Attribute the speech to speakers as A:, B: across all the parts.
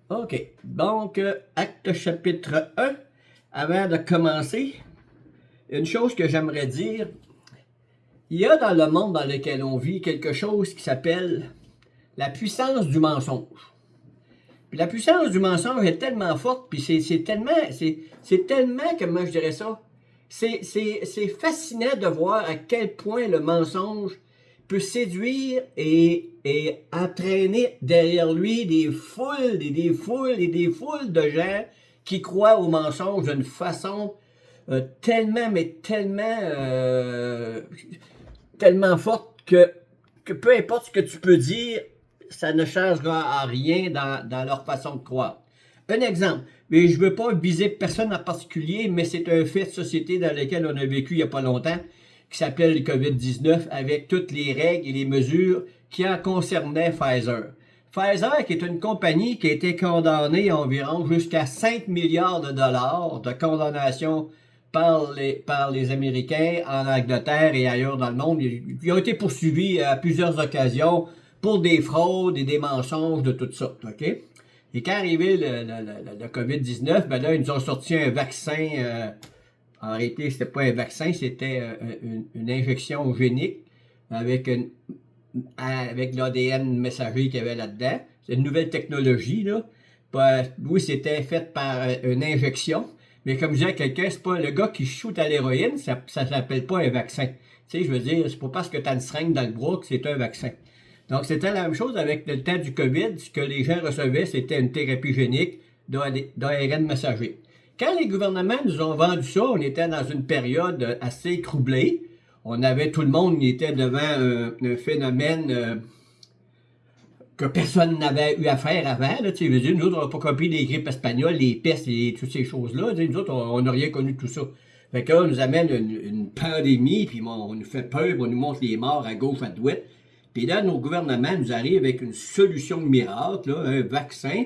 A: OK. Donc, acte chapitre 1. Avant de commencer, une chose que j'aimerais dire, il y a dans le monde dans lequel on vit quelque chose qui s'appelle la puissance du mensonge. Puis la puissance du mensonge est tellement forte, puis c'est tellement, comment je dirais ça, c'est fascinant de voir à quel point le mensonge peut séduire et entraîner derrière lui des foules et des foules et des foules de gens qui croient au mensonge d'une façon tellement, mais tellement forte que peu importe ce que tu peux dire, ça ne changera à rien dans leur façon de croire. Un exemple, mais je ne veux pas viser personne en particulier, mais c'est un fait de société dans lequel on a vécu il n'y a pas longtemps, qui s'appelle le COVID-19, avec toutes les règles et les mesures qui en concernaient Pfizer. Pfizer, qui est une compagnie qui a été condamnée à environ jusqu'à 5 milliards de dollars de condamnation par les Américains en Angleterre et ailleurs dans le monde. Ils ont été poursuivis à plusieurs occasions pour des fraudes et des mensonges de toutes sortes. OK? Et quand arrivé le COVID-19, ben là, ils nous ont sorti un vaccin. En réalité, c'était pas un vaccin, c'était une injection génique avec l'ADN messager qu'il y avait là-dedans. C'est une nouvelle technologie, là. Oui, c'était fait par une injection. Mais comme je disais à quelqu'un, c'est pas le gars qui shoot à l'héroïne, ça s'appelle pas un vaccin. Tu sais, je veux dire, c'est pas parce que tu as une seringue dans le bras que c'est un vaccin. Donc, c'était la même chose avec le temps du COVID. Ce que les gens recevaient, c'était une thérapie génique d'ARN messager. Quand les gouvernements nous ont vendu ça, on était dans une période assez troublée. On avait tout le monde qui était devant un phénomène que personne n'avait eu à faire avant. Là, tu sais, nous autres, on n'a pas compris les grippes espagnoles, les pestes et toutes ces choses-là. Nous autres, on n'a rien connu de tout ça. Fait que là, on nous amène une pandémie, puis on nous fait peur, on nous montre les morts à gauche, à droite. Puis là, nos gouvernements nous arrivent avec une solution miracle, là, un vaccin.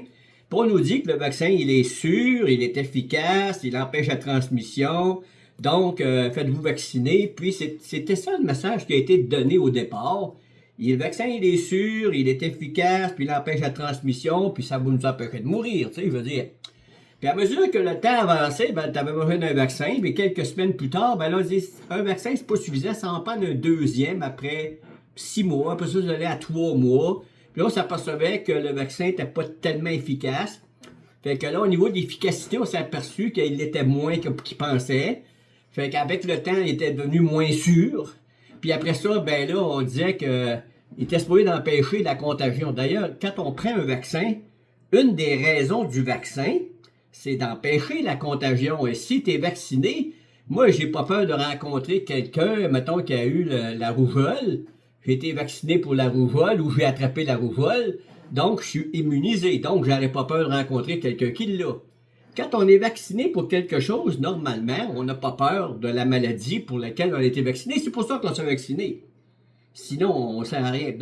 A: Puis on nous dit que le vaccin, il est sûr, il est efficace, il empêche la transmission. Donc, faites-vous vacciner. Puis c'était ça le message qui a été donné au départ. Le vaccin, il est sûr, il est efficace, puis il empêche la transmission, puis ça va nous empêcher de mourir, tu sais, je veux dire. Puis à mesure que le temps avançait, ben, tu avais besoin d'un vaccin, puis quelques semaines plus tard, ben là, on dit, un vaccin, c'est pas suffisant, ça en prend un deuxième après 6 mois, après ça, ça allait à 3 mois. Puis là, on s'apercevait que le vaccin n'était pas tellement efficace. Fait que là, au niveau de l'efficacité, on s'est aperçu qu'il l'était moins qu'il pensait. Fait qu'avec le temps, il était devenu moins sûr. Puis après ça, ben là, on disait que il était supposé d'empêcher la contagion. D'ailleurs, quand on prend un vaccin, une des raisons du vaccin, c'est d'empêcher la contagion. Et si tu es vacciné, moi, j'ai pas peur de rencontrer quelqu'un, mettons, qui a eu la rougeole. J'ai été vacciné pour la rougeole ou j'ai attrapé la rougeole. Donc, je suis immunisé. Donc, j'aurais pas peur de rencontrer quelqu'un qui l'a. Quand on est vacciné pour quelque chose, normalement, on n'a pas peur de la maladie pour laquelle on a été vacciné. C'est pour ça qu'on s'est vacciné. Sinon, on ne sert à rien.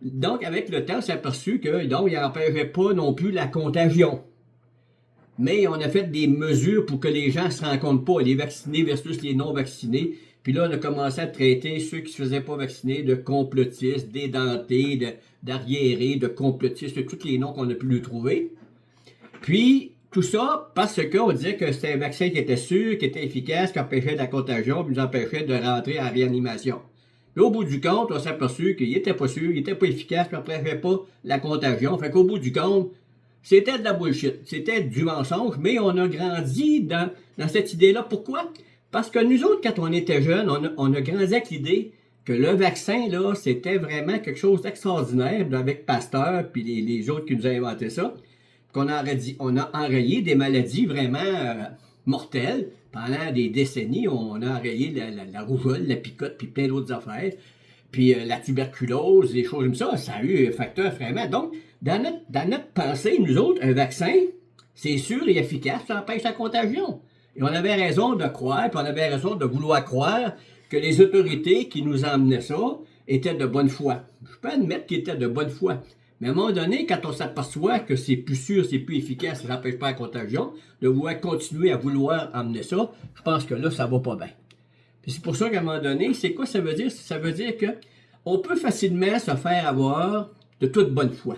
A: Donc, avec le temps, on s'est aperçu que donc, il n'empêchait pas non plus la contagion. Mais on a fait des mesures pour que les gens ne se rencontrent pas, les vaccinés versus les non-vaccinés. Puis là, on a commencé à traiter ceux qui ne se faisaient pas vacciner de complotistes, d'édentés, d'arriérés, de complotistes, de tous les noms qu'on a pu lui trouver. Puis, tout ça parce qu'on disait que c'était un vaccin qui était sûr, qui était efficace, qui empêchait la contagion, puis nous empêchait de rentrer en réanimation. Puis au bout du compte, on s'est aperçu qu'il n'était pas sûr, il n'était pas efficace, puis n'empêchait pas la contagion. Fait qu'au bout du compte, c'était de la bullshit, c'était du mensonge, mais on a grandi dans cette idée-là. Pourquoi? Parce que nous autres, quand on était jeunes, on a grandi avec l'idée que le vaccin, là, c'était vraiment quelque chose d'extraordinaire avec Pasteur, puis les autres qui nous ont inventé ça. On a enrayé des maladies vraiment mortelles. Pendant des décennies, on a enrayé la rougeole, la picote, puis plein d'autres affaires. Puis la tuberculose, des choses comme ça, ça a eu un facteur vraiment. Donc, dans notre pensée, nous autres, un vaccin, c'est sûr et efficace, ça empêche la contagion. Et on avait raison de croire, puis on avait raison de vouloir croire que les autorités qui nous emmenaient ça étaient de bonne foi. Je peux admettre qu'ils étaient de bonne foi. Mais à un moment donné, quand on s'aperçoit que c'est plus sûr, c'est plus efficace, ça n'empêche pas la contagion, de vouloir continuer à vouloir emmener ça, je pense que là, ça va pas bien. Puis c'est pour ça qu'à un moment donné, c'est quoi ça veut dire? Ça veut dire que on peut facilement se faire avoir de toute bonne foi.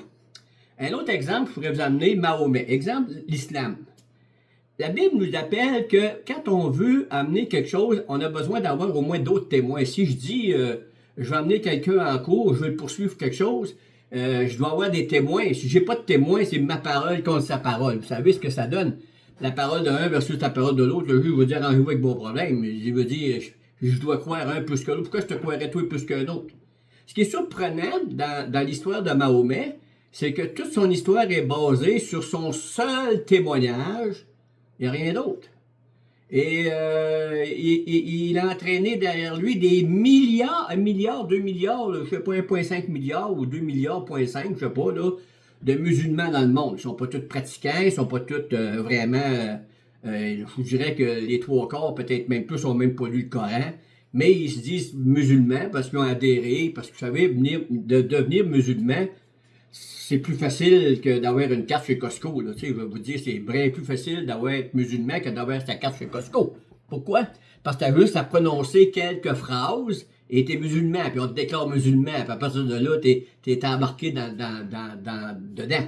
A: Un autre exemple, je pourrais vous amener Mahomet. Exemple, l'islam. La Bible nous appelle que quand on veut amener quelque chose, on a besoin d'avoir au moins d'autres témoins. Si je dis, je vais amener quelqu'un en cours, je vais le poursuivre quelque chose, je dois avoir des témoins. Si j'ai pas de témoins, c'est ma parole contre sa parole. Vous savez ce que ça donne? La parole de l'un versus la parole de l'autre. Le juge va dire, arrangez-vous avec vos problèmes. Il veut dire, je dois croire un plus que l'autre. Pourquoi je te croirais toi plus qu'un autre? Ce qui est surprenant dans l'histoire de Mahomet, c'est que toute son histoire est basée sur son seul témoignage. Il n'y a rien d'autre. Et il a entraîné derrière lui des milliards, 1 milliard, 2 milliards, là, je ne sais pas, 1,5 milliard ou 2 milliards, 0,5, je ne sais pas, là, de musulmans dans le monde. Ils ne sont pas tous pratiquants, ils ne sont pas tous vraiment, je vous dirais que les 3/4, peut-être même plus, n'ont même pas lu le Coran, mais ils se disent musulmans parce qu'ils ont adhéré, parce que vous savez, de devenir musulman, c'est plus facile que d'avoir une carte chez Costco. Là. Je vais vous dire, c'est bien plus facile d'avoir être musulman que d'avoir sa carte chez Costco. Pourquoi? Parce que tu as juste à prononcer quelques phrases et tu es musulman, puis on te déclare musulman, puis à partir de là, tu es embarqué dedans.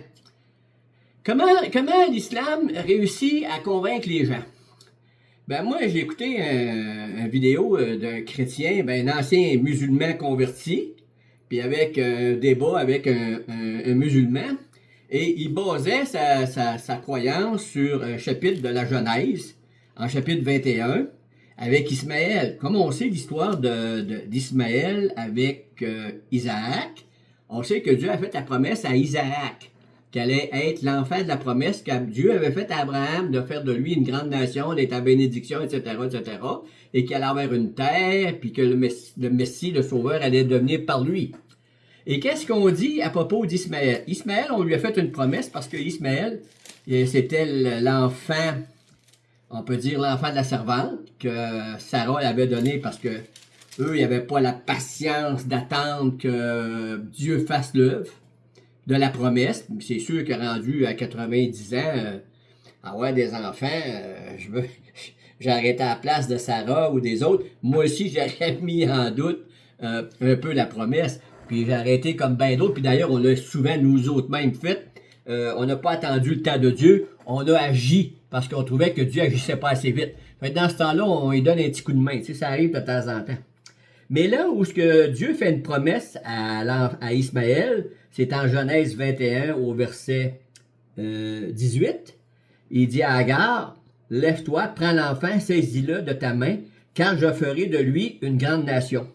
A: Comment l'islam réussit à convaincre les gens? Ben moi, j'ai écouté une vidéo d'un chrétien, un ancien musulman converti, puis avec un débat avec un musulman, et il basait sa croyance sur un chapitre de la Genèse, en chapitre 21, avec Ismaël. Comme on sait l'histoire d'Ismaël avec Isaac, on sait que Dieu a fait la promesse à Isaac, qu'elle allait être l'enfant de la promesse que Dieu avait faite à Abraham de faire de lui une grande nation, d'être en bénédiction, etc., et qu'il allait avoir une terre, puis que le Messie, le Sauveur, allait devenir par lui. Et qu'est-ce qu'on dit à propos d'Ismaël? Ismaël, on lui a fait une promesse parce que Ismaël, c'était l'enfant, on peut dire l'enfant de la servante, que Sarah avait donné parce que eux, ils n'avaient pas la patience d'attendre que Dieu fasse l'œuvre de la promesse. C'est sûr que rendu à 90 ans, avoir des enfants, j'ai arrêté à la place de Sarah ou des autres. Moi aussi, j'aurais mis en doute un peu la promesse. Puis j'ai arrêté comme bien d'autres. Puis d'ailleurs, on l'a souvent nous autres même fait. On n'a pas attendu le temps de Dieu. On a agi parce qu'on trouvait que Dieu agissait pas assez vite. Fait que dans ce temps-là, on lui donne un petit coup de main. Tu sais, ça arrive de temps en temps. Mais là où ce que Dieu fait une promesse à Ismaël, c'est en Genèse 21 au verset 18. Il dit à Agar, « Lève-toi, prends l'enfant, saisis-le de ta main, car je ferai de lui une grande nation. »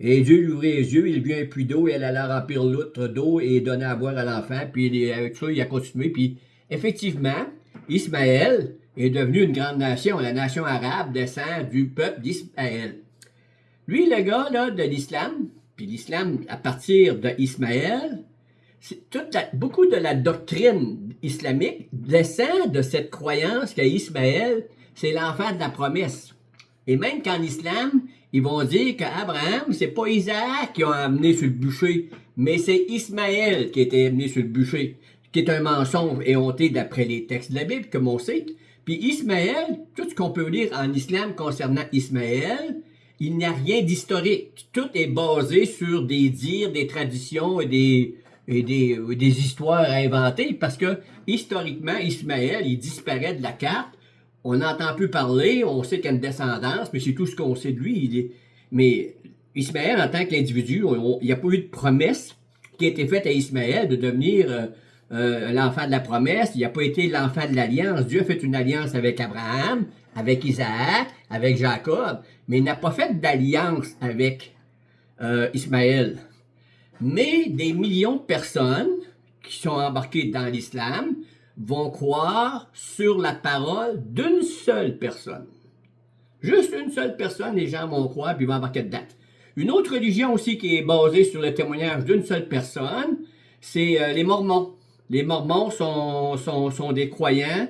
A: Et Dieu lui ouvrit les yeux, il vit un puits d'eau, et elle alla remplir l'outre d'eau et donna à boire à l'enfant. Puis avec ça, il a continué. Puis effectivement, Ismaël est devenu une grande nation. La nation arabe descend du peuple d'Ismaël. Lui, le gars là, de l'islam, puis l'islam à partir d'Ismaël, beaucoup de la doctrine islamique descend de cette croyance qu'Ismaël, c'est l'enfant de la promesse. Et même qu'en islam, ils vont dire qu'Abraham, c'est pas Isaac qui a amené sur le bûcher, mais c'est Ismaël qui a été amené sur le bûcher, qui est un mensonge éhonté d'après les textes de la Bible, comme on sait. Puis Ismaël, tout ce qu'on peut lire en islam concernant Ismaël, il n'y a rien d'historique. Tout est basé sur des dires, des traditions et des histoires inventées, parce que historiquement, Ismaël, il disparaît de la carte. On n'entend plus parler, on sait qu'il y a une descendance, mais c'est tout ce qu'on sait de lui. Mais Ismaël, en tant qu'individu, il n'y a pas eu de promesse qui a été faite à Ismaël de devenir l'enfant de la promesse. Il n'a pas été l'enfant de l'alliance. Dieu a fait une alliance avec Abraham, avec Isaac, avec Jacob, mais il n'a pas fait d'alliance avec Ismaël. Mais des millions de personnes qui sont embarquées dans l'islam vont croire sur la parole d'une seule personne. Juste une seule personne, les gens vont croire puis vont embarquer dedans. Une autre religion aussi qui est basée sur le témoignage d'une seule personne, c'est les Mormons. Les Mormons sont des croyants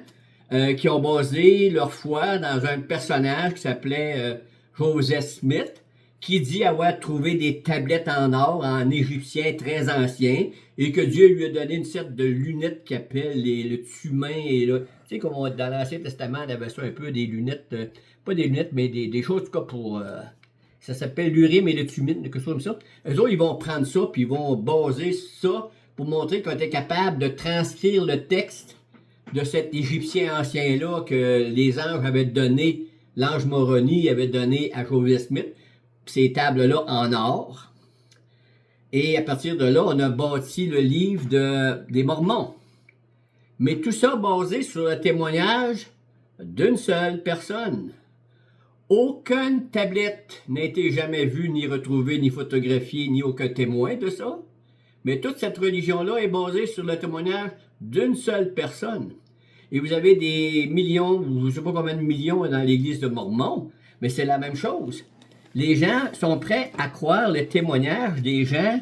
A: qui ont basé leur foi dans un personnage qui s'appelait Joseph Smith, qui dit avoir trouvé des tablettes en or en égyptien très ancien et que Dieu lui a donné une sorte de lunettes qu'il appelle le tumain. Tu sais, comme dans l'Ancien Testament, on avait ça un peu, des lunettes, pas des lunettes, mais des choses, en tout cas, pour... ça s'appelle l'urim et le tumine, quelque chose comme ça. Eux autres, ils vont prendre ça, puis ils vont baser ça pour montrer qu'on était capable de transcrire le texte de cet Égyptien ancien-là que les anges avaient donné, l'ange Moroni avait donné à Joseph Smith, ces tables-là en or. Et à partir de là, on a bâti le livre des Mormons. Mais tout ça basé sur le témoignage d'une seule personne. Aucune tablette n'a été jamais vue, ni retrouvée, ni photographiée, ni aucun témoin de ça. Mais toute cette religion-là est basée sur le témoignage d'une seule personne. Et vous avez des millions, je ne sais pas combien de millions dans l'église de Mormon, mais c'est la même chose. Les gens sont prêts à croire le témoignage des gens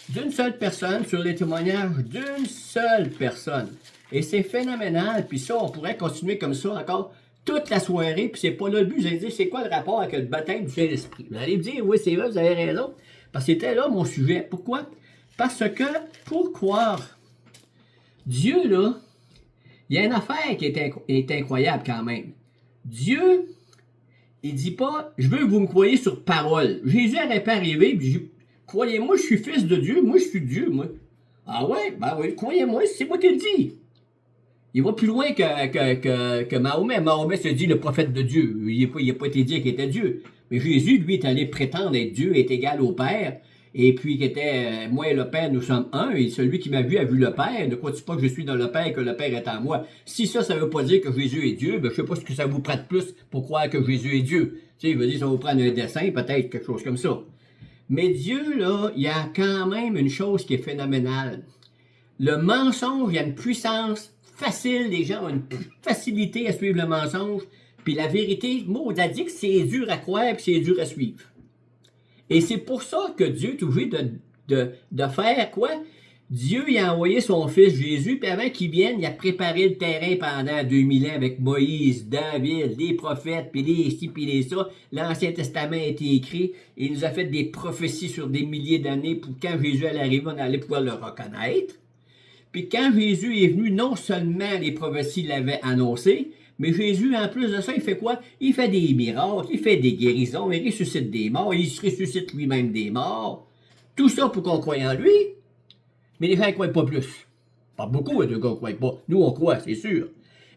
A: d'une seule personne sur les témoignages d'une seule personne. Et c'est phénoménal, puis ça, on pourrait continuer comme ça encore toute la soirée, puis c'est pas là le but. Vous allez dire, c'est quoi le rapport avec le baptême du Saint-Esprit? Vous allez me dire, oui, c'est vrai, vous avez raison, parce que c'était là mon sujet. Pourquoi? Parce que, pour croire Dieu, là, il y a une affaire qui est incroyable quand même. Dieu, il dit pas, je veux que vous me croyez sur parole. Jésus n'aurait pas arrivé, puis croyez-moi, je suis fils de Dieu, moi je suis Dieu, moi. Ah ouais, ben oui, croyez-moi, c'est moi qui le dis. Il va plus loin que Mahomet. Mahomet se dit le prophète de Dieu. Il n'a pas été dit qu'il était Dieu. Mais Jésus, lui, est allé prétendre être Dieu, est égal au Père. Et puis, qui était, moi et le Père, nous sommes un. Et celui qui m'a vu a vu le Père. Ne crois-tu pas que je suis dans le Père et que le Père est en moi? Si ça ne veut pas dire que Jésus est Dieu, ben, je ne sais pas ce que ça vous prête plus pour croire que Jésus est Dieu. Tu sais, il veut dire, ça va vous prendre un dessin, peut-être quelque chose comme ça. Mais Dieu, là, il y a quand même une chose qui est phénoménale. Le mensonge, il y a une puissance facile, les gens ont une facilité à suivre le mensonge, puis la vérité, Maud a dit que c'est dur à croire, puis c'est dur à suivre. Et c'est pour ça que Dieu est obligé de faire quoi? Dieu il a envoyé son fils Jésus, puis avant qu'il vienne, il a préparé le terrain pendant 2000 ans avec Moïse, David, les prophètes, puis les ci, puis les ça. L'Ancien Testament a été écrit, et il nous a fait des prophéties sur des milliers d'années pour quand Jésus allait arriver, on allait pouvoir le reconnaître. Puis quand Jésus est venu, non seulement les prophéties l'avaient annoncé, mais Jésus, en plus de ça, il fait quoi? Il fait des miracles, il fait des guérisons, il ressuscite des morts, il se ressuscite lui-même des morts. Tout ça pour qu'on croie en lui. Mais les gens ne croient pas plus. Pas beaucoup de gens ne croient pas. Nous, on croit, c'est sûr.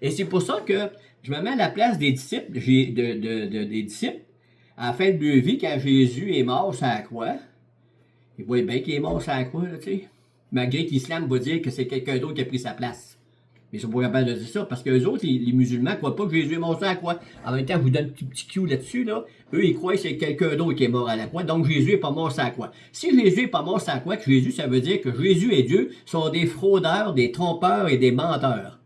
A: Et c'est pour ça que je me mets à la place des disciples, des disciples, à la fin de leur vie, quand Jésus est mort sur la croix. Ils voient bien qu'il est mort sur la croix, là, tu sais. Malgré que l'islam va dire que c'est quelqu'un d'autre qui a pris sa place. Mais ils sont pas capables de dire ça, parce que les autres, les musulmans, ne croient pas que Jésus est mort sur la croix. En même temps, je vous donne un petit cue là-dessus, là. Eux, ils croient que c'est quelqu'un d'autre qui est mort à la croix, donc Jésus n'est pas mort sur la croix. Si Jésus n'est pas mort sur la croix, que Jésus, ça veut dire que Jésus et Dieu sont des fraudeurs, des trompeurs et des menteurs.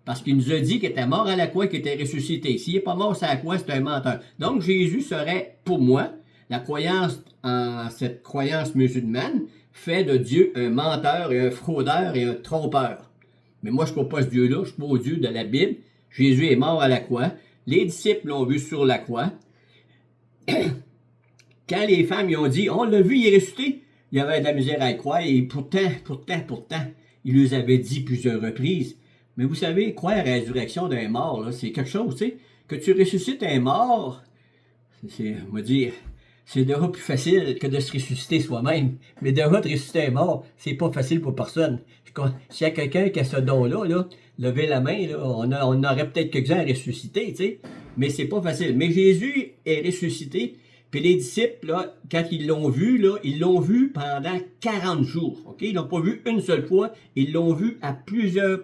A: Parce qu'il nous a dit qu'il était mort à la croix, qu'il était ressuscité. S'il n'est pas mort sur la croix, c'est un menteur. Donc Jésus serait, pour moi, la croyance en cette croyance musulmane, fait de Dieu un menteur et un fraudeur et un trompeur. Mais moi, je ne crois pas ce Dieu-là, je ne suis pas au Dieu de la Bible. Jésus est mort à la croix. Les disciples l'ont vu sur la croix. Quand les femmes y ont dit, on l'a vu, il est ressuscité, il y avait de la misère à y croire. Et pourtant, il les avait dit plusieurs reprises. Mais vous savez, croire à la résurrection d'un mort, là, c'est quelque chose, tu sais. Que tu ressuscites un mort, c'est, on va dire, c'est déjà plus facile que de se ressusciter soi-même. Mais déjà de ressusciter un mort, c'est pas facile pour personne. S'il y a quelqu'un qui a ce don-là, là, levez la main, là, on aurait peut-être quelques-uns à ressusciter, tu sais. Mais c'est pas facile. Mais Jésus est ressuscité, puis les disciples, là, quand ils l'ont vu, là, ils l'ont vu pendant 40 jours. OK? Ils l'ont pas vu une seule fois, ils l'ont vu à plusieurs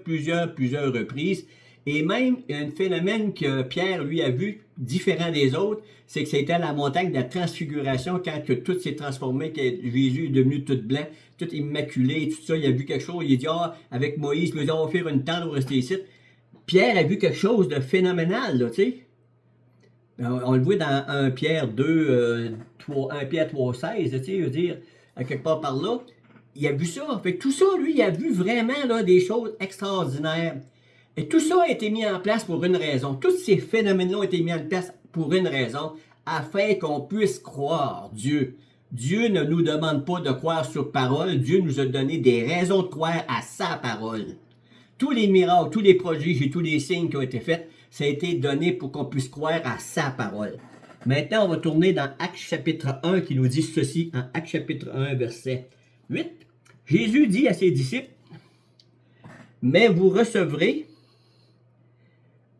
A: reprises. Et même, il y a un phénomène que Pierre, lui, a vu, différent des autres, c'est que c'était la montagne de la transfiguration, quand que tout s'est transformé, que Jésus est devenu tout blanc, tout immaculé, tout ça, il a vu quelque chose, il a dit, avec Moïse, nous allons faire une tente pour rester ici. Pierre a vu quelque chose de phénoménal, là, tu sais. On le voit dans 1 Pierre 2, 1 Pierre 3,16, tu sais, je veux dire, à quelque part par là, il a vu ça. Fait que tout ça, lui, il a vu vraiment là, des choses extraordinaires. Et tout ça a été mis en place pour une raison. Tous ces phénomènes-là ont été mis en place pour une raison, afin qu'on puisse croire Dieu. Dieu ne nous demande pas de croire sur parole. Dieu nous a donné des raisons de croire à sa parole. Tous les miracles, tous les prodiges et tous les signes qui ont été faits, ça a été donné pour qu'on puisse croire à sa parole. Maintenant, on va tourner dans Actes chapitre 1 qui nous dit ceci, en Actes chapitre 1, verset 8. Jésus dit à ses disciples, mais vous recevrez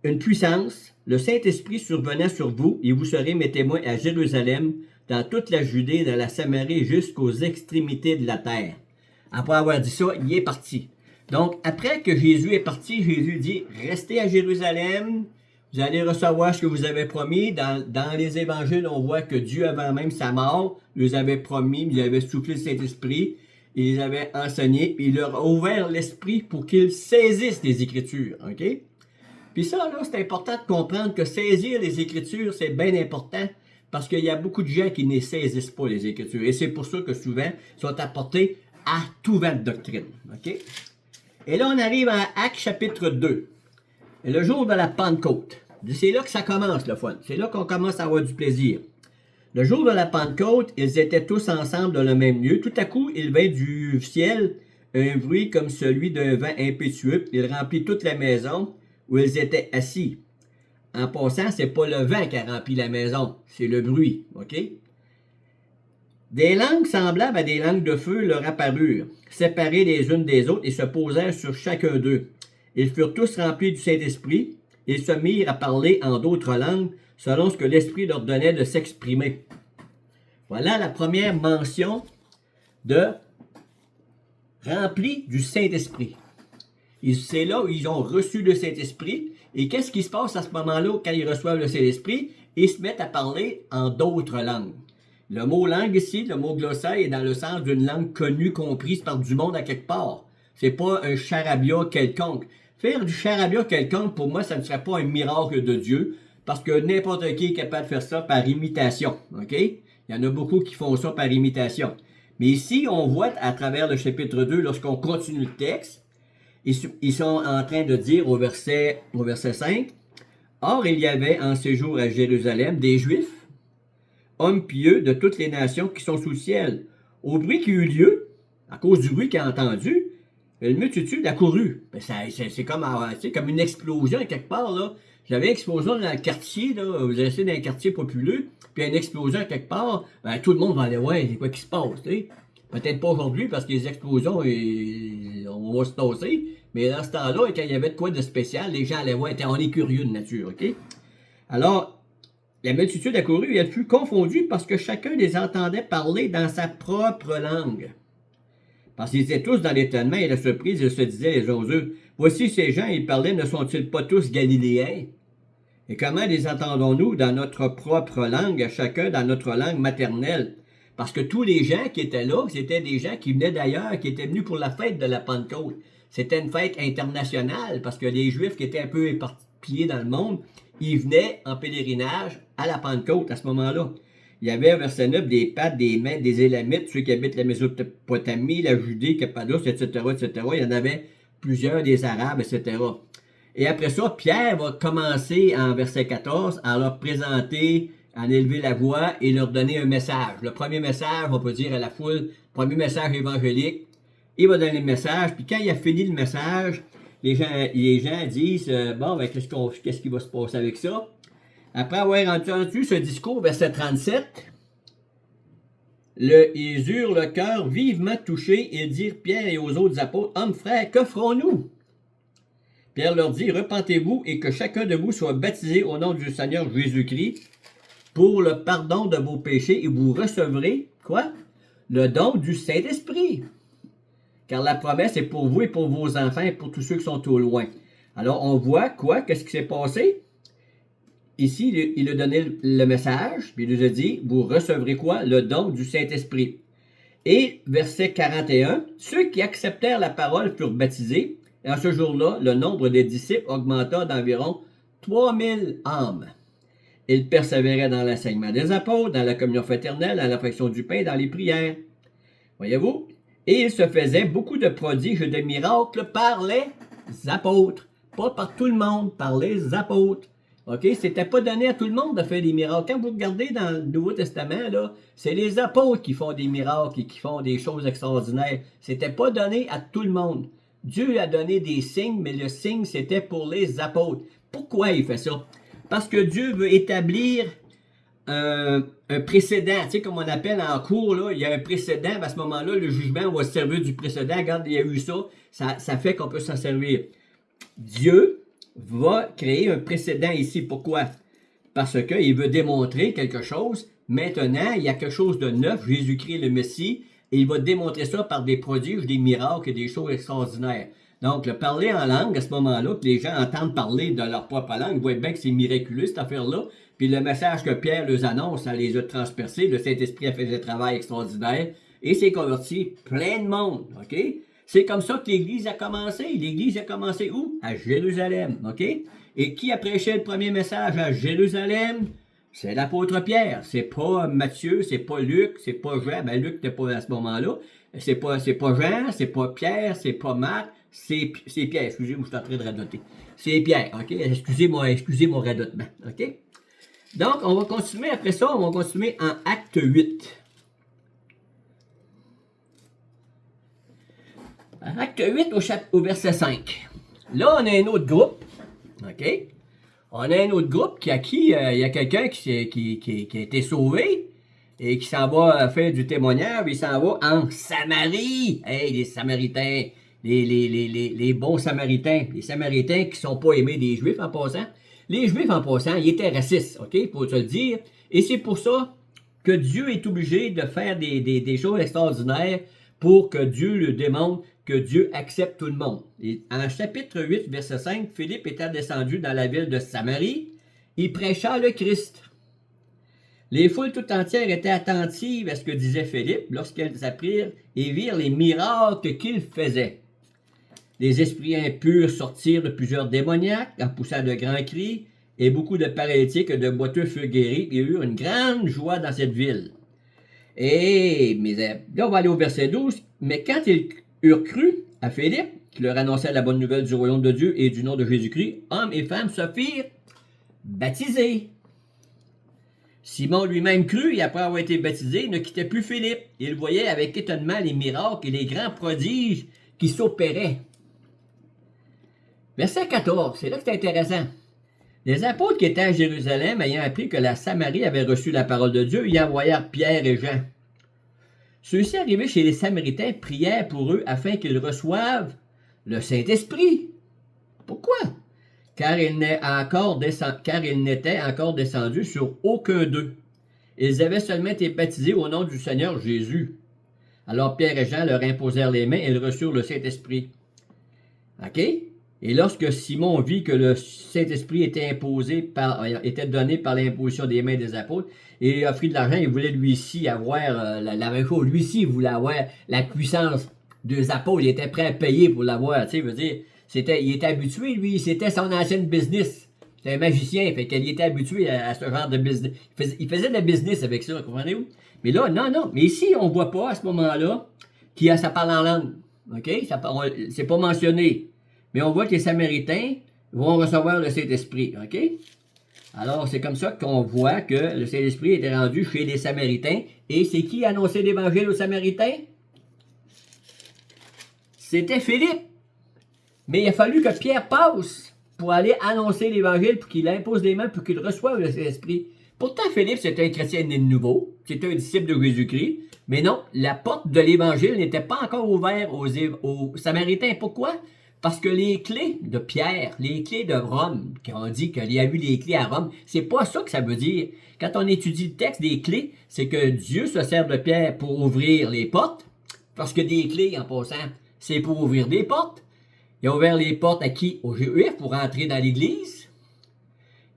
A: une puissance, le Saint-Esprit survenant sur vous, et vous serez mes témoins à Jérusalem, dans toute la Judée, dans la Samarie, jusqu'aux extrémités de la terre. Après avoir dit ça, il est parti. Donc, après que Jésus est parti, Jésus dit, restez à Jérusalem, vous allez recevoir ce que vous avez promis. Dans les évangiles, on voit que Dieu, avant même sa mort, lui avait promis, il avait soufflé le Saint-Esprit, il les avait enseignés, puis il leur a ouvert l'esprit pour qu'ils saisissent les Écritures. OK? Puis ça, là, c'est important de comprendre que saisir les Écritures, c'est bien important, parce qu'il y a beaucoup de gens qui ne saisissent pas les Écritures. Et c'est pour ça que souvent, ils sont apportés à tout vent de doctrine. OK? Et là, on arrive à Actes chapitre 2. Et le jour de la Pentecôte. C'est là que ça commence, le fun. C'est là qu'on commence à avoir du plaisir. Le jour de la Pentecôte, ils étaient tous ensemble dans le même lieu. Tout à coup, il vint du ciel un bruit comme celui d'un vent impétueux. Il remplit toute la maison où ils étaient assis. En passant, c'est pas le vent qui a rempli la maison, c'est le bruit. OK? Des langues semblables à des langues de feu leur apparurent, séparées les unes des autres, et se posèrent sur chacun d'eux. Ils furent tous remplis du Saint-Esprit. Ils se mirent à parler en d'autres langues, selon ce que l'Esprit leur donnait de s'exprimer. Voilà la première mention de remplis du Saint-Esprit. C'est là où ils ont reçu le Saint-Esprit. Et qu'est-ce qui se passe à ce moment-là quand ils reçoivent le Saint-Esprit? Ils se mettent à parler en d'autres langues. Le mot langue ici, le mot glossaire, est dans le sens d'une langue connue, comprise par du monde à quelque part. C'est pas un charabia quelconque. Faire du charabia quelconque, pour moi, ça ne serait pas un miracle de Dieu, parce que n'importe qui est capable de faire ça par imitation. OK? Il y en a beaucoup qui font ça par imitation. Mais ici, on voit à travers le chapitre 2, lorsqu'on continue le texte, ils sont en train de dire au verset 5, « Or, il y avait en séjour à Jérusalem des Juifs, hommes pieux de toutes les nations qui sont sous le ciel. Au bruit qui eut lieu, à cause du bruit qu'il a entendu, une multitude accourut. » C'est comme une explosion quelque part, là. J'avais une explosion dans le quartier, là. Vous restez dans un quartier populeux, puis une explosion quelque part, ben, tout le monde va aller voir c'est quoi qui se passe, tu sais. Peut-être pas aujourd'hui parce que les explosions, on va se tasser. Mais dans ce temps-là, quand il y avait de quoi de spécial, les gens allaient voir. On est curieux de nature, OK? Alors, la multitude accourut et elle fut confondue parce que chacun les entendait parler dans sa propre langue. Parce qu'ils étaient tous dans l'étonnement et la surprise, ils se disaient les uns aux autres, « Voici ces gens, ils parlaient, ne sont-ils pas tous galiléens? Et comment les entendons-nous dans notre propre langue, chacun dans notre langue maternelle? » Parce que tous les gens qui étaient là, c'était des gens qui venaient d'ailleurs, qui étaient venus pour la fête de la Pentecôte. C'était une fête internationale, parce que les Juifs qui étaient un peu éparpillés dans le monde, ils venaient en pèlerinage à la Pentecôte à ce moment-là. Il y avait, verset 9, des Pates, des Mèdes, des Élamites, ceux qui habitent la Mésopotamie, la Judée, Cappadoce, etc., etc. Il y en avait plusieurs, des Arabes, etc. Et après ça, Pierre va commencer en verset 14 à leur présenter, à en élever la voix et leur donner un message. Le premier message, on peut dire à la foule, le premier message évangélique, il va donner le message, puis quand il a fini le message, les gens disent, bon, ben, qu'est-ce qui va se passer avec ça? Après avoir entendu ce discours, verset 37, ils eurent le cœur vivement touché et dirent Pierre et aux autres apôtres, « Hommes frères, que ferons-nous? » Pierre leur dit, « Repentez-vous et que chacun de vous soit baptisé au nom du Seigneur Jésus-Christ pour le pardon de vos péchés et vous recevrez, quoi? Le don du Saint-Esprit. Car la promesse est pour vous et pour vos enfants et pour tous ceux qui sont au loin. » Alors, on voit quoi? Qu'est-ce qui s'est passé? Ici, il a donné le message, puis il nous a dit, vous recevrez quoi? Le don du Saint-Esprit. Et verset 41, ceux qui acceptèrent la parole furent baptisés, et en ce jour-là, le nombre des disciples augmenta d'environ 3000 âmes. Ils persévéraient dans l'enseignement des apôtres, dans la communion fraternelle, dans l'affection du pain, dans les prières. Voyez-vous? Et il se faisait beaucoup de prodiges et de miracles par les apôtres. Pas par tout le monde, par les apôtres. OK? C'était pas donné à tout le monde de faire des miracles. Quand vous regardez dans le Nouveau Testament, là, c'est les apôtres qui font des miracles et qui font des choses extraordinaires. C'était pas donné à tout le monde. Dieu a donné des signes, mais le signe, c'était pour les apôtres. Pourquoi il fait ça? Parce que Dieu veut établir un précédent, tu sais, comme on appelle en cours, là, il y a un précédent, à ce moment-là, le jugement va se servir du précédent. Regarde, il y a eu ça, ça fait qu'on peut s'en servir. Dieu va créer un précédent ici. Pourquoi? Parce qu'il veut démontrer quelque chose. Maintenant, il y a quelque chose de neuf, Jésus-Christ le Messie, et il va démontrer ça par des prodiges, des miracles et des choses extraordinaires. Donc, le parler en langue, à ce moment-là, que les gens entendent parler de leur propre langue, ils voient bien que c'est miraculeux, cette affaire-là. Puis le message que Pierre les annonce, ça les a transpercés. Le Saint-Esprit a fait un travail extraordinaire et s'est converti plein de monde, OK? C'est comme ça que l'Église a commencé. L'Église a commencé où? À Jérusalem, OK? Et qui a prêché le premier message à Jérusalem? C'est l'apôtre Pierre. C'est pas Matthieu, c'est pas Luc, c'est pas Jean. Ben, Luc n'était pas à ce moment-là. C'est pas Jean, c'est pas Pierre, c'est pas Marc, c'est Pierre. Excusez-moi, je suis en train de radoter. C'est Pierre, OK? Excusez mon radotement, OK? Donc, on va continuer après ça, on va continuer en acte 8. Acte 8 au verset 5. Là, on a un autre groupe, OK? On a un autre groupe il y a quelqu'un qui a été sauvé et qui s'en va faire du témoignage, il s'en va en Samarie. Hey, les Samaritains, les bons Samaritains, les Samaritains qui sont pas aimés des Juifs en passant. Les Juifs en passant, ils étaient racistes, OK, pour te le dire. Et c'est pour ça que Dieu est obligé de faire des choses extraordinaires pour que Dieu le démontre, que Dieu accepte tout le monde. Et en chapitre 8, verset 5, Philippe étant descendu dans la ville de Samarie, il prêcha le Christ. Les foules tout entières étaient attentives à ce que disait Philippe lorsqu'elles apprirent et virent les miracles qu'il faisait. Les esprits impurs sortirent de plusieurs démoniaques en poussant de grands cris, et beaucoup de paralytiques et de boiteux furent guéris, et eurent une grande joie dans cette ville. Là, on va aller au verset 12. Mais quand ils eurent cru à Philippe, qui leur annonçait la bonne nouvelle du royaume de Dieu et du nom de Jésus-Christ, hommes et femmes se firent baptiser. Simon lui-même crut, et après avoir été baptisé, ne quittait plus Philippe. Il voyait avec étonnement les miracles et les grands prodiges qui s'opéraient. Verset 14, c'est là que c'est intéressant. Les apôtres qui étaient à Jérusalem, ayant appris que la Samarie avait reçu la parole de Dieu, y envoyèrent Pierre et Jean. Ceux-ci arrivés chez les Samaritains prièrent pour eux afin qu'ils reçoivent le Saint-Esprit. Pourquoi? Car il n'était encore descendu sur aucun d'eux. Ils avaient seulement été baptisés au nom du Seigneur Jésus. Alors Pierre et Jean leur imposèrent les mains et ils reçurent le Saint-Esprit. OK? Et lorsque Simon vit que le Saint-Esprit était donné par l'imposition des mains des apôtres, et il offrit de l'argent, il voulait lui-ci avoir la même chose. Lui-ci, il voulait avoir la puissance des apôtres. Il était prêt à payer pour l'avoir. Tu sais, veut dire, il était habitué, lui, c'était son ancienne business. C'était un magicien, fait qu'il était habitué à ce genre de business. Il faisait de la business avec ça, comprenez-vous? Mais là, non. Mais ici, on ne voit pas à ce moment-là ça parle en langue. OK? C'est pas mentionné. Mais on voit que les Samaritains vont recevoir le Saint-Esprit, OK? Alors, c'est comme ça qu'on voit que le Saint-Esprit était rendu chez les Samaritains. Et c'est qui annonçait l'Évangile aux Samaritains? C'était Philippe. Mais il a fallu que Pierre passe pour aller annoncer l'Évangile, pour qu'il impose les mains, pour qu'il reçoive le Saint-Esprit. Pourtant, Philippe, c'était un chrétien né de nouveau. C'était un disciple de Jésus-Christ. Mais non, la porte de l'Évangile n'était pas encore ouverte aux Samaritains. Pourquoi? Parce que les clés de Pierre, les clés de Rome, quand on dit qu'il y a eu les clés à Rome, c'est pas ça que ça veut dire. Quand on étudie le texte des clés, c'est que Dieu se sert de Pierre pour ouvrir les portes, parce que des clés, en passant, c'est pour ouvrir des portes. Il a ouvert les portes à qui? Aux Juifs pour entrer dans l'Église.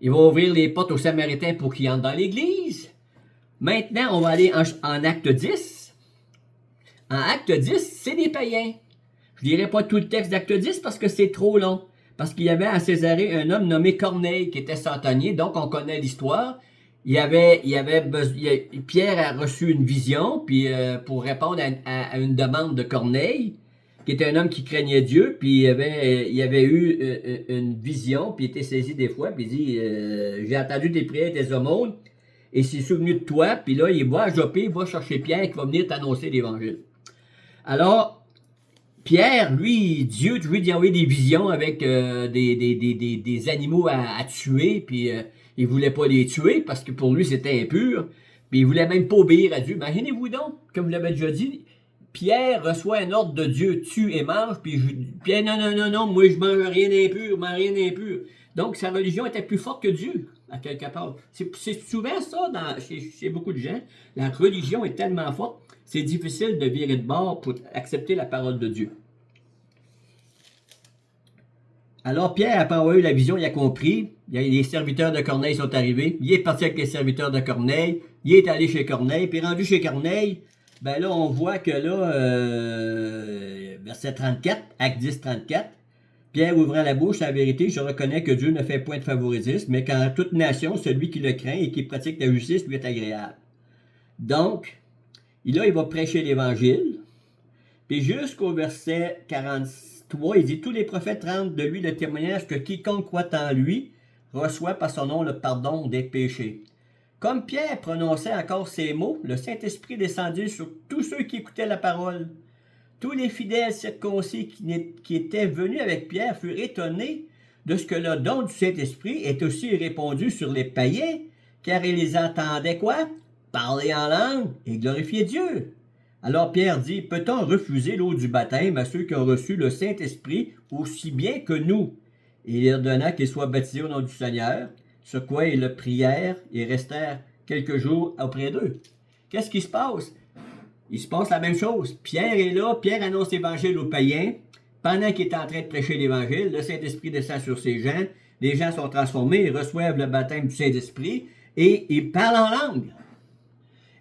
A: Il va ouvrir les portes aux Samaritains pour qu'ils entrent dans l'Église. Maintenant, on va aller en acte 10. En acte 10, c'est des païens. Je ne dirai pas tout le texte d'acte 10 parce que c'est trop long. Parce qu'il y avait à Césarée un homme nommé Corneille qui était centenier, donc on connaît l'histoire. Pierre a reçu une vision puis pour répondre à une demande de Corneille, qui était un homme qui craignait Dieu, puis il avait eu une vision, puis il était saisi des fois, puis il dit j'ai entendu tes prières, tes aumônes, et s'est souvenu de toi, puis là, il va à Joppé, il va chercher Pierre qui va venir t'annoncer l'Évangile. Alors, Pierre, lui, Dieu lui dit envoyer des visions avec des animaux à tuer, puis Il voulait pas les tuer parce que pour lui c'était impur. Puis il voulait même pas obéir à Dieu. Imaginez-vous donc, comme vous l'avez déjà dit, Pierre reçoit un ordre de Dieu, tue et mange, puis Pierre, non, moi je mange rien d'impur, je mange rien d'impur. Donc sa religion était plus forte que Dieu, à quelque part. C'est souvent ça chez beaucoup de gens. La religion est tellement forte, c'est difficile de virer de bord pour accepter la parole de Dieu. Alors Pierre, après avoir eu la vision, il a compris. Les serviteurs de Corneille sont arrivés. Il est parti avec les serviteurs de Corneille. Il est allé chez Corneille. Puis rendu chez Corneille, ben là, on voit que là, verset 34, acte 10, 34, Pierre ouvrant la bouche, la vérité, je reconnais que Dieu ne fait point de favoritisme, mais qu'en toute nation, celui qui le craint et qui pratique la justice lui est agréable. Donc, là, il va prêcher l'Évangile. Puis jusqu'au verset 43, il dit, tous les prophètes rendent de lui le témoignage que quiconque croit en lui reçoit par son nom le pardon des péchés. Comme Pierre prononçait encore ces mots, le Saint-Esprit descendit sur tous ceux qui écoutaient la parole. Tous les fidèles circoncis qui étaient venus avec Pierre furent étonnés de ce que le don du Saint-Esprit est aussi répandu sur les païens, car ils les entendaient quoi? Parler en langue et glorifier Dieu. Alors Pierre dit, peut-on refuser l'eau du baptême à ceux qui ont reçu le Saint-Esprit aussi bien que nous? Et il ordonna qu'ils soient baptisés au nom du Seigneur, sur quoi ils le prièrent et restèrent quelques jours auprès d'eux. Qu'est-ce qui se passe? Il se passe la même chose. Pierre est là, Pierre annonce l'Évangile aux païens. Pendant qu'il est en train de prêcher l'Évangile, le Saint-Esprit descend sur ces gens. Les gens sont transformés, ils reçoivent le baptême du Saint-Esprit et ils parlent en langue.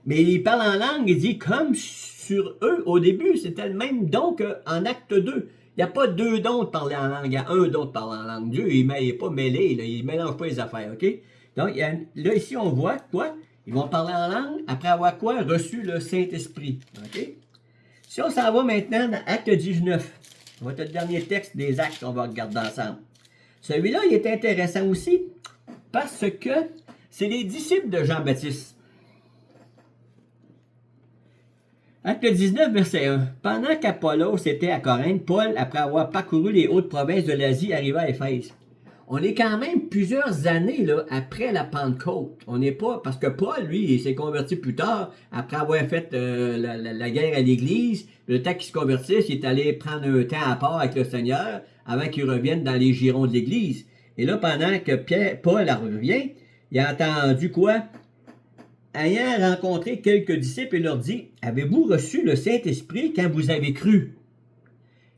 A: Mais ils parlent en langue, il dit comme sur eux au début, c'était le même don qu'en acte 2. Il n'y a pas deux dons de parler en langue, il y a un don de parler en langue. Dieu, il n'est pas mêlé, là, il ne mélange pas les affaires, OK? Donc, là, ici, on voit quoi? Ils vont parler en langue après avoir quoi? Reçu le Saint-Esprit, OK? Si on s'en va maintenant dans Acte 19, ça va être le dernier texte des Actes qu'on va regarder ensemble. Celui-là, il est intéressant aussi parce que c'est les disciples de Jean-Baptiste. Acte 19, verset 1. Pendant qu'Apollos était à Corinthe, Paul, après avoir parcouru les hautes provinces de l'Asie, arriva à Éphèse. On est quand même plusieurs années là, après la Pentecôte. On n'est pas... Parce que Paul, lui, il s'est converti plus tard, après avoir fait la guerre à l'Église. Le temps qu'il se convertisse, il est allé prendre un temps à part avec le Seigneur avant qu'il revienne dans les girons de l'Église. Et là, pendant que Paul revient, il a entendu quoi? Ayant rencontré quelques disciples, il leur dit, « Avez-vous reçu le Saint-Esprit quand vous avez cru? »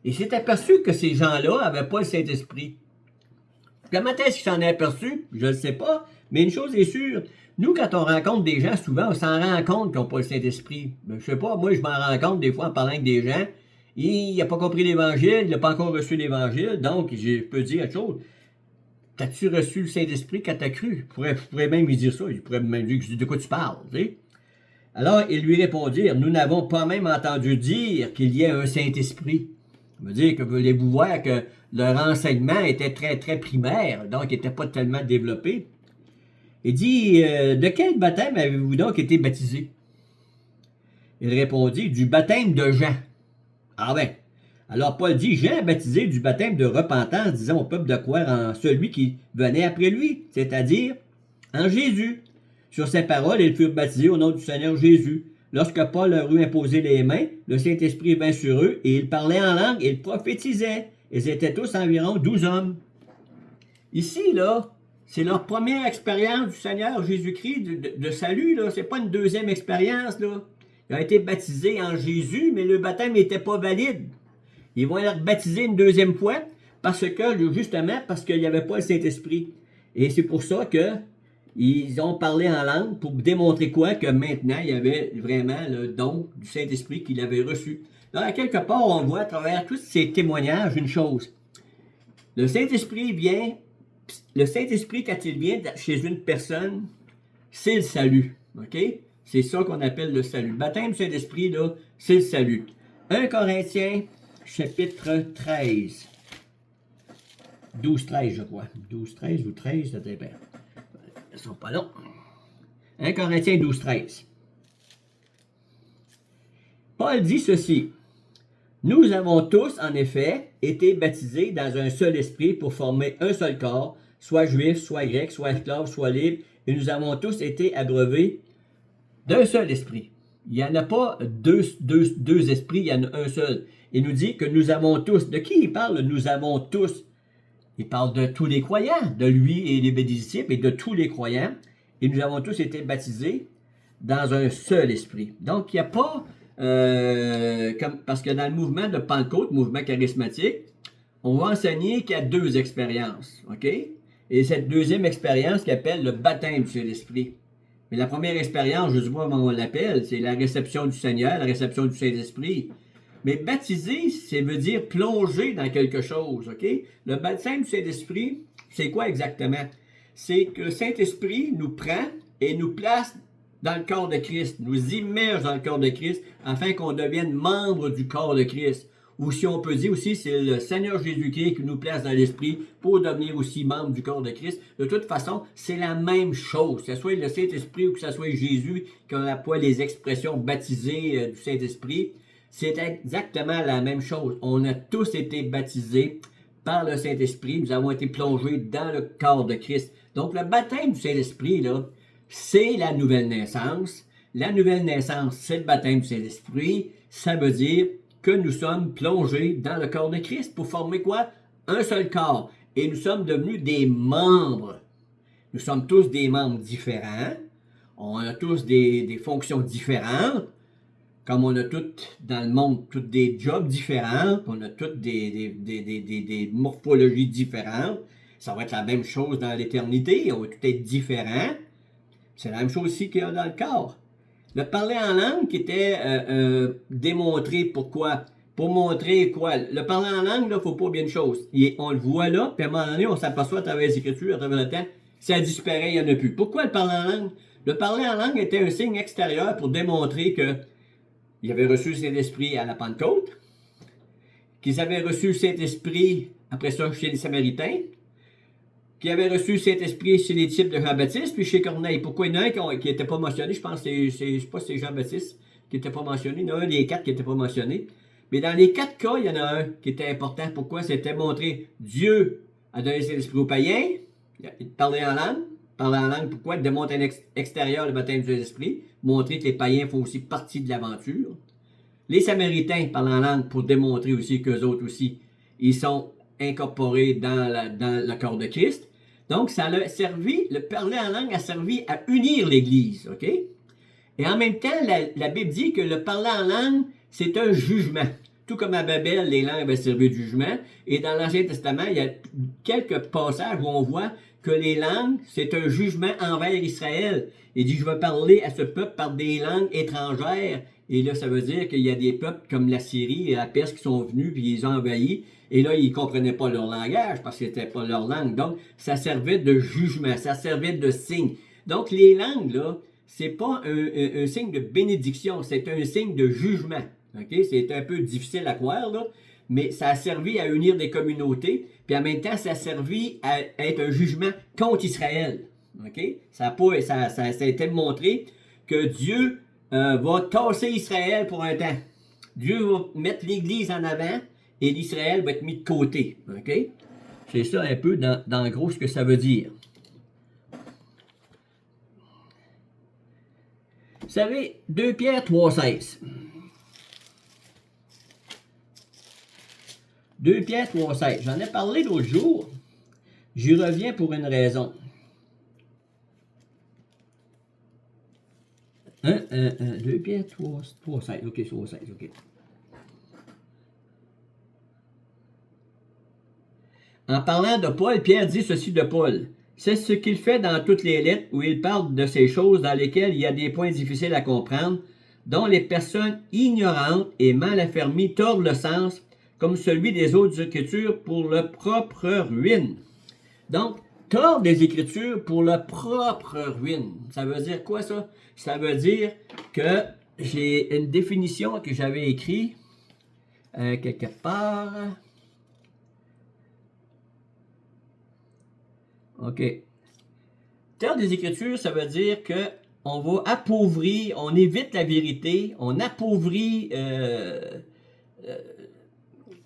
A: Il s'est aperçu que ces gens-là n'avaient pas le Saint-Esprit. Comment est-ce qu'il s'en est aperçu? Je ne sais pas, mais une chose est sûre, nous, quand on rencontre des gens, souvent, on s'en rend compte qu'ils n'ont pas le Saint-Esprit. Je ne sais pas, moi, je m'en rends compte des fois en parlant avec des gens, il n'a pas compris l'Évangile, il n'a pas encore reçu l'Évangile, donc je peux dire autre chose. T'as-tu reçu le Saint-Esprit quand t'as cru? Je pourrais même lui dire ça. Il pourrait même dire de quoi tu parles. Tu sais? Alors, ils lui répondirent, nous n'avons pas même entendu dire qu'il y ait un Saint-Esprit. Ça veut dire que voulez-vous voir que leur enseignement était très, très primaire, donc il n'était pas tellement développé. Il dit, de quel baptême avez-vous donc été baptisé? Il répondit, du baptême de Jean. Ah ben. Alors Paul dit, Jean a baptisé du baptême de repentance, disant au peuple de croire en celui qui venait après lui, c'est-à-dire en Jésus. Sur ces paroles, ils furent baptisés au nom du Seigneur Jésus. Lorsque Paul leur eut imposé les mains, le Saint-Esprit vint sur eux, et ils parlaient en langue, et ils prophétisaient. Ils étaient tous environ 12 hommes. Ici, là, c'est leur première expérience du Seigneur Jésus-Christ de salut, là. C'est pas une deuxième expérience, là. Ils ont été baptisés en Jésus, mais le baptême n'était pas valide. Ils vont être baptisés une deuxième fois parce qu'il n'y avait pas le Saint-Esprit. Et c'est pour ça qu'ils ont parlé en langue pour démontrer quoi? Que maintenant, il y avait vraiment le don du Saint-Esprit qu'il avait reçu. Alors, à quelque part, on voit à travers tous ces témoignages une chose. Le Saint-Esprit, quand il vient chez une personne, c'est le salut. OK? C'est ça qu'on appelle le salut. Le baptême du Saint-Esprit, là, c'est le salut. 1 Corinthiens, chapitre 13. 12-13, je crois. 12-13 ou 13, ça dépend. Ils sont pas longs. 1 Corinthiens 12-13. Paul dit ceci. Nous avons tous, en effet, été baptisés dans un seul esprit pour former un seul corps, soit juifs, soit grecs, soit esclaves, soit libres, et nous avons tous été abreuvés d'un seul esprit. Il n'y en a pas deux esprits, il y en a un seul. Il nous dit que nous avons tous. De qui il parle? Nous avons tous. Il parle de tous les croyants, de lui et les disciples, et de tous les croyants. Et nous avons tous été baptisés dans un seul esprit. Donc, il n'y a pas, parce que dans le mouvement de Pentecôte, mouvement charismatique, on va enseigner qu'il y a deux expériences, OK? Et cette deuxième expérience qu'il appelle le baptême du Saint-Esprit. Mais la première expérience, je ne sais pas comment on l'appelle, c'est la réception du Seigneur, la réception du Saint-Esprit. Mais baptiser, ça veut dire plonger dans quelque chose, OK? Le baptême du Saint-Esprit, c'est quoi exactement? C'est que le Saint-Esprit nous prend et nous place dans le corps de Christ, nous immerge dans le corps de Christ, afin qu'on devienne membre du corps de Christ. Ou si on peut dire aussi, c'est le Seigneur Jésus-Christ qui nous place dans l'Esprit pour devenir aussi membre du corps de Christ. De toute façon, c'est la même chose. Que ce soit le Saint-Esprit ou que ce soit Jésus qui a pas les expressions baptisées du Saint-Esprit, c'est exactement la même chose. On a tous été baptisés par le Saint-Esprit. Nous avons été plongés dans le corps de Christ. Donc, le baptême du Saint-Esprit, là, c'est la nouvelle naissance. La nouvelle naissance, c'est le baptême du Saint-Esprit. Ça veut dire que nous sommes plongés dans le corps de Christ pour former quoi? Un seul corps. Et nous sommes devenus des membres. Nous sommes tous des membres différents. On a tous des fonctions différentes. Comme on a tous dans le monde, tous des jobs différents, on a tous des morphologies différentes. Ça va être la même chose dans l'éternité. On va tout être différents. C'est la même chose aussi qu'il y a dans le corps. Le parler en langue qui était démontré, pourquoi? Pour montrer quoi? Le parler en langue, il ne faut pas bien de choses. On le voit là, puis à un moment donné, on s'aperçoit à travers les Écritures, à travers le temps, ça disparaît, il n'y en a plus. Pourquoi le parler en langue? Le parler en langue était un signe extérieur pour démontrer qu'il avait reçu le Saint-Esprit à la Pentecôte, qu'ils avaient reçu le Saint-Esprit après ça chez les Samaritains, qui avait reçu le Saint-Esprit chez les disciples de Jean-Baptiste, puis chez Corneille. Pourquoi il y en a un qui n'était pas mentionné? Je pense que c'est Jean-Baptiste qui n'était pas mentionné. Il y en a un des quatre qui n'était pas mentionné. Mais dans les quatre cas, il y en a un qui était important. Pourquoi? C'était montrer Dieu a donné le Saint-Esprit aux païens. Il parlait en langue. Parler en langue, pourquoi? Démontrer un extérieur le baptême du Saint-Esprit. Montrer que les païens font aussi partie de l'aventure. Les Samaritains parlent en langue pour démontrer aussi qu'eux autres aussi, ils sont incorporés dans le corps de Christ. Donc, ça a servi, le parler en langue a servi à unir l'Église, OK? Et en même temps, la Bible dit que le parler en langue, c'est un jugement. Tout comme à Babel, les langues avaient servi de jugement. Et dans l'Ancien Testament, il y a quelques passages où on voit que les langues, c'est un jugement envers Israël. Il dit, je vais parler à ce peuple par des langues étrangères. Et là, ça veut dire qu'il y a des peuples comme la Syrie et la Perse qui sont venus, puis ils ont envahi. Et là, ils ne comprenaient pas leur langage parce que c'était pas leur langue. Donc, ça servait de jugement, ça servait de signe. Donc, les langues, là, c'est pas un signe de bénédiction, c'est un signe de jugement. Okay? C'est un peu difficile à croire, là, mais ça a servi à unir des communautés, puis en même temps, ça a servi à être un jugement contre Israël. Okay? Ça a été montré que Dieu va tasser Israël pour un temps. Dieu va mettre l'Église en avant, et l'Israël va être mis de côté. OK? C'est ça un peu dans gros ce que ça veut dire. Vous savez, 2 Pierre 3,16. 2 Pierre 3,16. J'en ai parlé l'autre jour. J'y reviens pour une raison. 2 Pierre 3,16. OK, 3,16. OK. En parlant de Paul, Pierre dit ceci de Paul. C'est ce qu'il fait dans toutes les lettres où il parle de ces choses dans lesquelles il y a des points difficiles à comprendre, dont les personnes ignorantes et mal affermies tordent le sens, comme celui des autres Écritures pour leur propre ruine. Donc, tordre des Écritures pour leur propre ruine. Ça veut dire quoi ça? Ça veut dire que j'ai une définition que j'avais écrite quelque part. OK. Tordre des Écritures, ça veut dire que on va appauvrir, on évite la vérité, on appauvrit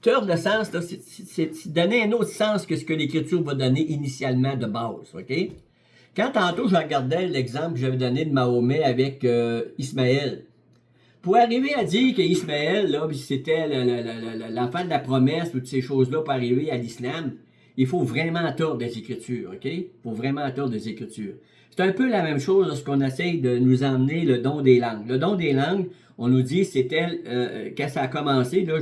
A: tordre le sens, c'est donner un autre sens que ce que l'Écriture va donner initialement de base, OK? Quand tantôt je regardais l'exemple que j'avais donné de Mahomet avec Ismaël, pour arriver à dire qu'Ismaël, là, c'était l'enfant de la promesse, toutes ces choses-là, pour arriver à l'islam, il faut vraiment tordre des Écritures, OK? Il faut vraiment tordre des Écritures. C'est un peu la même chose lorsqu'on essaye de nous emmener le don des langues. Le don des langues, on nous dit, c'était, quand ça a commencé, là,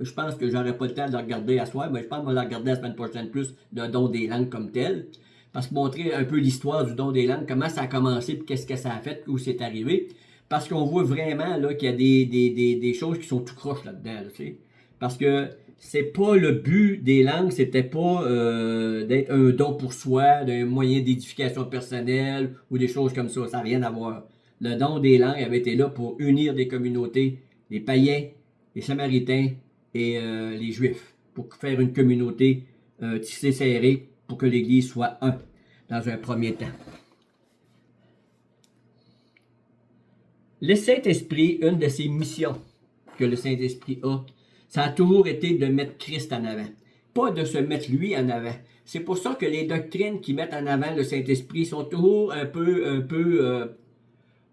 A: je pense que j'aurais pas le temps de le regarder à soir, mais je pense qu'on va le regarder la semaine prochaine plus, le don des langues comme tel. Parce que montrer un peu l'histoire du don des langues, comment ça a commencé, puis qu'est-ce que ça a fait, où c'est arrivé. Parce qu'on voit vraiment là, qu'il y a des choses qui sont tout croches là-dedans. Là, tu sais. Parce que c'est pas le but des langues, c'était pas d'être un don pour soi, d'un moyen d'édification personnelle ou des choses comme ça. Ça n'a rien à voir. Le don des langues avait été là pour unir des communautés, les païens, les samaritains et les juifs, pour faire une communauté tissée serrée pour que l'Église soit un dans un premier temps. Le Saint-Esprit, une de ses missions que le Saint-Esprit a, ça a toujours été de mettre Christ en avant. Pas de se mettre lui en avant. C'est pour ça que les doctrines qui mettent en avant le Saint-Esprit sont toujours un peu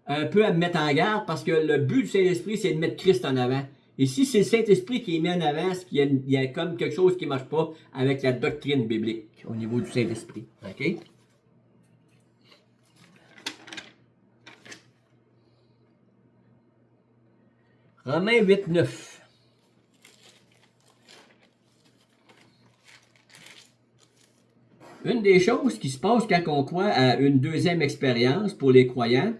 A: à me mettre en garde parce que le but du Saint-Esprit, c'est de mettre Christ en avant. Et si c'est le Saint-Esprit qui est mis en avant, il y a comme quelque chose qui ne marche pas avec la doctrine biblique au niveau du Saint-Esprit. OK? Romains 8, 9. Une des choses qui se passe quand on croit à une deuxième expérience pour les croyants,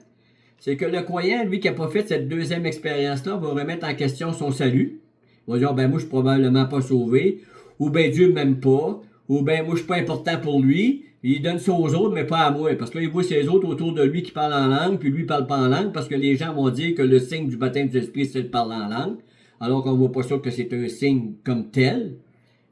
A: c'est que le croyant, lui, qui n'a pas fait cette deuxième expérience-là, va remettre en question son salut. Il va dire, ben moi, je suis probablement pas sauvé, ou ben Dieu ne m'aime pas, ou ben moi, je suis pas important pour lui. Il donne ça aux autres, mais pas à moi. Parce que là, il voit ces autres autour de lui qui parlent en langue, puis lui, il parle pas en langue, parce que les gens vont dire que le signe du baptême du Esprit, c'est de parler en langue, alors qu'on voit pas ça que c'est un signe comme tel.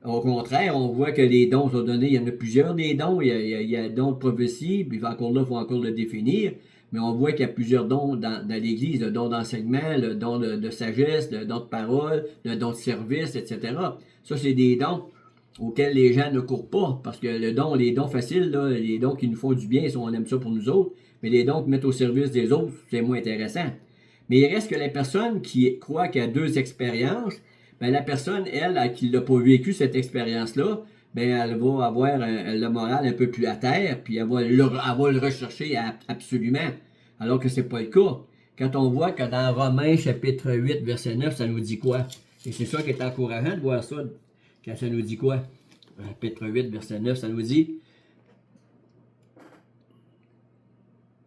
A: Au contraire, on voit que les dons sont donnés, il y en a plusieurs des dons, il y a le don de prophétie, puis encore là, il faut encore le définir, mais on voit qu'il y a plusieurs dons dans l'Église, le don d'enseignement, le don de sagesse, le don de parole, le don de service, etc. Ça, c'est des dons auxquels les gens ne courent pas, parce que les dons faciles, là, les dons qui nous font du bien, on aime ça pour nous autres, mais les dons qui mettent au service des autres, c'est moins intéressant. Mais il reste que la personne qui croit qu'il y a deux expériences, ben la personne, elle, qui n'a pas vécu cette expérience-là, ben elle va avoir le moral un peu plus à terre, puis elle va le rechercher absolument. Alors que c'est pas le cas. Quand on voit que dans Romains chapitre 8, verset 9, ça nous dit quoi? Et c'est ça qui est encourageant de voir ça. Quand ça nous dit quoi? Chapitre 8, verset 9, ça nous dit: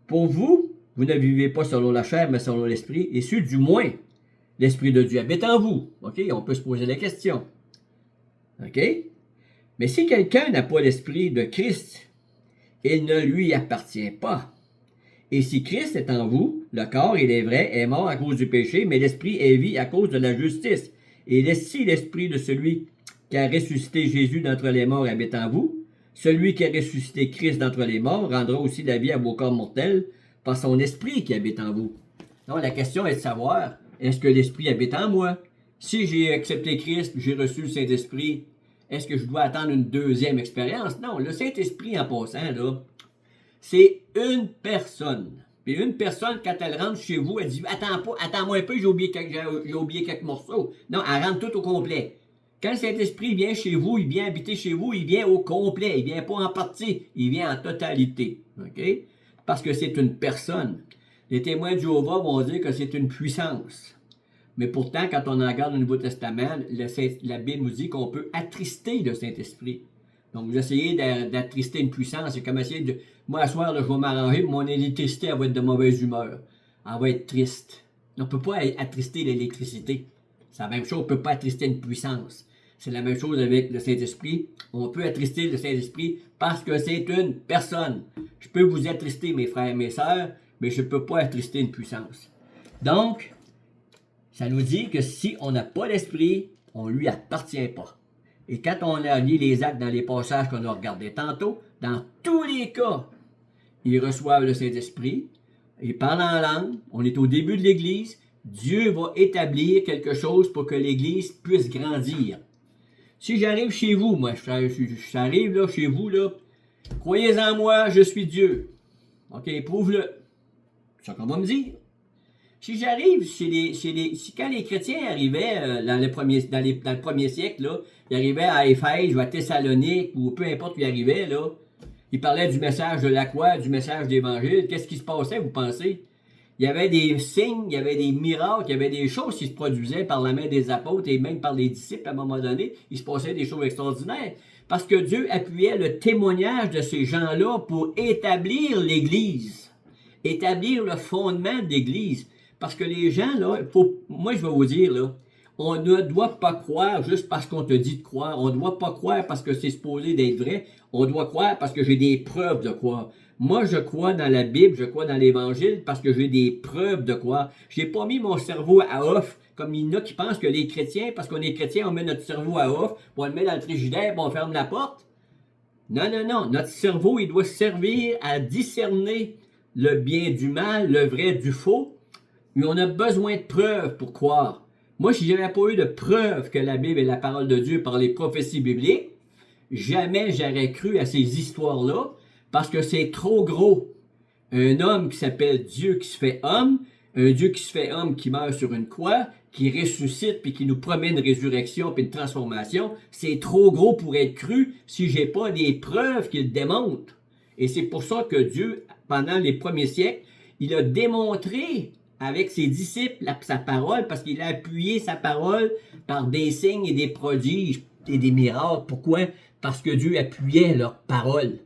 A: pour vous, vous ne vivez pas selon la chair, mais selon l'esprit, et si du moins l'Esprit de Dieu habite en vous. OK? On peut se poser la question. OK? Mais si quelqu'un n'a pas l'Esprit de Christ, il ne lui appartient pas. Et si Christ est en vous, le corps, il est vrai, est mort à cause du péché, mais l'Esprit est vie à cause de la justice. Et si l'Esprit de celui qui a ressuscité Jésus d'entre les morts habite en vous, celui qui a ressuscité Christ d'entre les morts rendra aussi la vie à vos corps mortels par son Esprit qui habite en vous. Donc la question est de savoir, est-ce que l'Esprit habite en moi? Si j'ai accepté Christ, j'ai reçu le Saint-Esprit, est-ce que je dois attendre une deuxième expérience? Non, le Saint-Esprit, en passant, là, c'est une personne. Puis une personne, quand elle rentre chez vous, elle dit, attends-moi un peu, j'ai oublié quelques morceaux. Non, elle rentre tout au complet. Quand le Saint-Esprit vient chez vous, il vient habiter chez vous, il vient au complet. Il vient pas en partie, il vient en totalité. OK? Parce que c'est une personne. Les témoins de Jéhovah vont dire que c'est une puissance. Mais pourtant, quand on regarde le Nouveau Testament, la Bible nous dit qu'on peut attrister le Saint-Esprit. Donc, vous essayez d'attrister une puissance. C'est comme essayer de... Moi, à soir, là, je vais m'arranger, mon électricité, elle va être de mauvaise humeur. Elle va être triste. On ne peut pas attrister l'électricité. C'est la même chose, on ne peut pas attrister une puissance. C'est la même chose avec le Saint-Esprit. On peut attrister le Saint-Esprit parce que c'est une personne. Je peux vous attrister, mes frères et mes sœurs, mais je ne peux pas attrister une puissance. Donc, ça nous dit que si on n'a pas l'Esprit, on ne lui appartient pas. Et quand on a lu les actes dans les passages qu'on a regardés tantôt, dans tous les cas, ils reçoivent le Saint-Esprit, ils parlent en langue, on est au début de l'Église, Dieu va établir quelque chose pour que l'Église puisse grandir. Si j'arrive chez vous, moi, j'arrive là, chez vous, là, croyez en moi, je suis Dieu. OK, prouve-le. C'est ça qu'on va me dire. Si j'arrive si quand les chrétiens arrivaient dans le premier siècle, là, ils arrivaient à Éphèse ou à Thessalonique ou peu importe où ils arrivaient, là, ils parlaient du message de la croix, du message de l'Évangile. Qu'est-ce qui se passait, vous pensez? Il y avait des signes, il y avait des miracles, il y avait des choses qui se produisaient par la main des apôtres et même par les disciples à un moment donné. Il se passait des choses extraordinaires. Parce que Dieu appuyait le témoignage de ces gens-là pour établir l'Église. Établir le fondement de l'Église. Parce que les gens, là, moi je vais vous dire, là, on ne doit pas croire juste parce qu'on te dit de croire. On ne doit pas croire parce que c'est supposé d'être vrai. On doit croire parce que j'ai des preuves de croire. Moi, je crois dans la Bible, je crois dans l'Évangile parce que j'ai des preuves de croire. J'ai pas mis mon cerveau à off, comme il y en a qui pensent que les chrétiens, parce qu'on est chrétiens, on met notre cerveau à off, on le met dans le frigidaire, puis on ferme la porte. Non, non, non. Notre cerveau, il doit servir à discerner le bien du mal, le vrai du faux. Mais on a besoin de preuves pour croire. Moi, si je n'avais pas eu de preuves que la Bible est la parole de Dieu par les prophéties bibliques, jamais j'aurais cru à ces histoires-là, parce que c'est trop gros. Un homme qui s'appelle Dieu qui se fait homme, un Dieu qui se fait homme qui meurt sur une croix, qui ressuscite puis qui nous promet une résurrection puis une transformation, c'est trop gros pour être cru si j'ai pas des preuves qui le démontrent. Et c'est pour ça que Dieu, pendant les premiers siècles, il a démontré avec ses disciples sa parole, parce qu'il a appuyé sa parole par des signes et des prodiges et des miracles. Pourquoi? Parce que Dieu appuyait leur parole.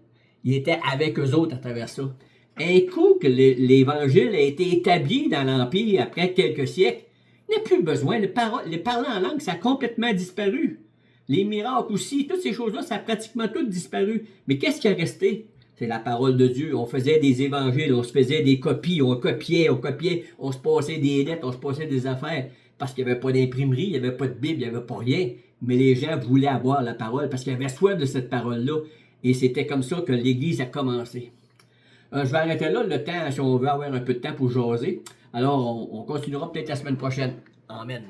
A: Il était avec eux autres à travers ça. Un coup que l'Évangile a été établi dans l'Empire après quelques siècles, il n'y a plus besoin. Les parler en langue, ça a complètement disparu. Les miracles aussi, toutes ces choses-là, ça a pratiquement tout disparu. Mais qu'est-ce qui a resté? C'est la parole de Dieu. On faisait des évangiles, on se faisait des copies, on copiait, on se passait des lettres, on se passait des affaires. Parce qu'il n'y avait pas d'imprimerie, il n'y avait pas de Bible, il n'y avait pas rien. Mais les gens voulaient avoir la parole parce qu'ils avaient soif de cette parole-là. Et c'était comme ça que l'Église a commencé. Je vais arrêter là le temps, si on veut avoir un peu de temps pour jaser. Alors, on continuera peut-être la semaine prochaine. Amen.